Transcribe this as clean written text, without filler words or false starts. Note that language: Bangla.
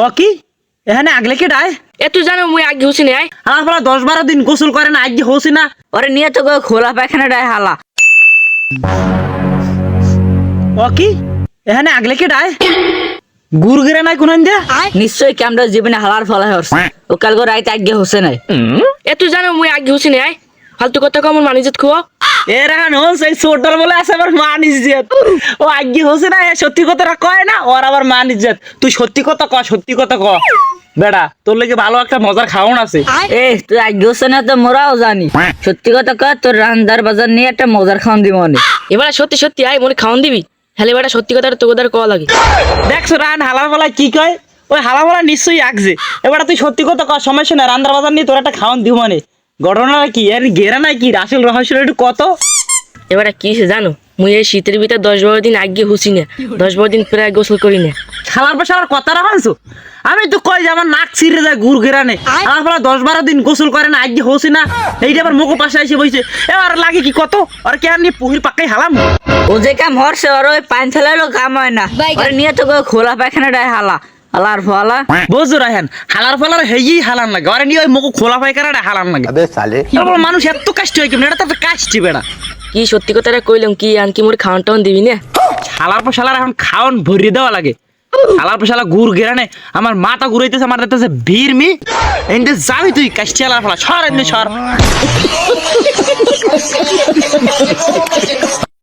ও কি এখানে আগলে কে ডায় এ তুই জানো মুই আগে হুসি নাই আমার ফলে 10-12 দিন গোসল করে না আগে হসি না ওরে নিয়ে তো খোলা পায়খানা ডায় হালা। ও কি এখানে আগলে কে ডায় গুড় গিরে নাই কোন দিয়া নিশ্চয়ই ক্যামরা জীবনে হালার ফলা হস ও কালকে রাইতে আগে হোসে নাই। এ তুই জানো মুই আগে হুসি নাই ফালতু কথা কম মানিজত খুয়া এ রাখান হন সেই ছোটর বলে আছে আবার মান ইজ্জত ও আগে হসে না সত্যি কথাটা কয় না ওর আবার মান ইজ্জত তুই সত্যি কথা ক সত্যি কথা ক বেড়া তোর লেগে ভালো একটা মজার খাওয়ান আছে এ তুই আগে হোসে না তো মোরাও জানি সত্যি কথা কর তোর রান্দার বাজার নিয়ে একটা মজার খাওয়ান দিব অনেক। এবার সত্যি সত্যি আয় মনে খাওয়ান দিবি হেলে বেটা সত্যি কথাটা তোদের কওয়া লাগে। দেখছো রান হালার ফলা কি কয় ওই হালা ফলা নিশ্চয়ই আগছে এবার তুই সত্যি কথা ক সমস্যা না রান্দার বাজার নিয়ে তোর একটা খাওয়ান দিব মানে ঘটনাটা কি এর ঘেরা নাই কি আসল রহস্যটা একটু কত এবারে কি সে জানো মুই এই শীতের ভিতরে 10-12 দিন আগে হুসি না 10-12 দিন প্রায় গোসল করি না। শালার পর শালার কথা রাখানছো আমি তো কই যে আমার নাক ছিঁড়ে যায় গুড় ঘেরানে আমার ফলা 10-12 দিন গোসল করে না আগে হসি না এইটা আবার মুখো পাশে এসে বইছে এবার লাগে কি কত আর কে আর নিয়ে পুহির পাকাই হালাম ও যে কাম হরছে ওর ওই পান ফেলারও কাম হয় না ওরে নিয়ে তো খোলা পায়খানা ডায় হালা হালার ফলা। বুঝো রাহেন হালার ফলার হেই হালান লাগে আরে নিয়ে ওই মুখো খোলা পায়খানাটা হালান লাগে अबे साले তারপর মানুষ এত কষ্ট হয় কেমন এটা তো কাশছি বেড়া কি সত্যি কথাটা কইলাম কি আন কি মোর খাওয়ান টাউন দিবি না শালার পর শালার এখন খাওয়ান ভরিয়ে দেওয়া লাগে শালার পর শালা গুড় ঘেরানে আমার মাথা ঘুরাইতেছে আমার দেখতেছে ভিড় মি এন্ডে যাবি তুই কাশছি শালার ফলা সর এমনি সর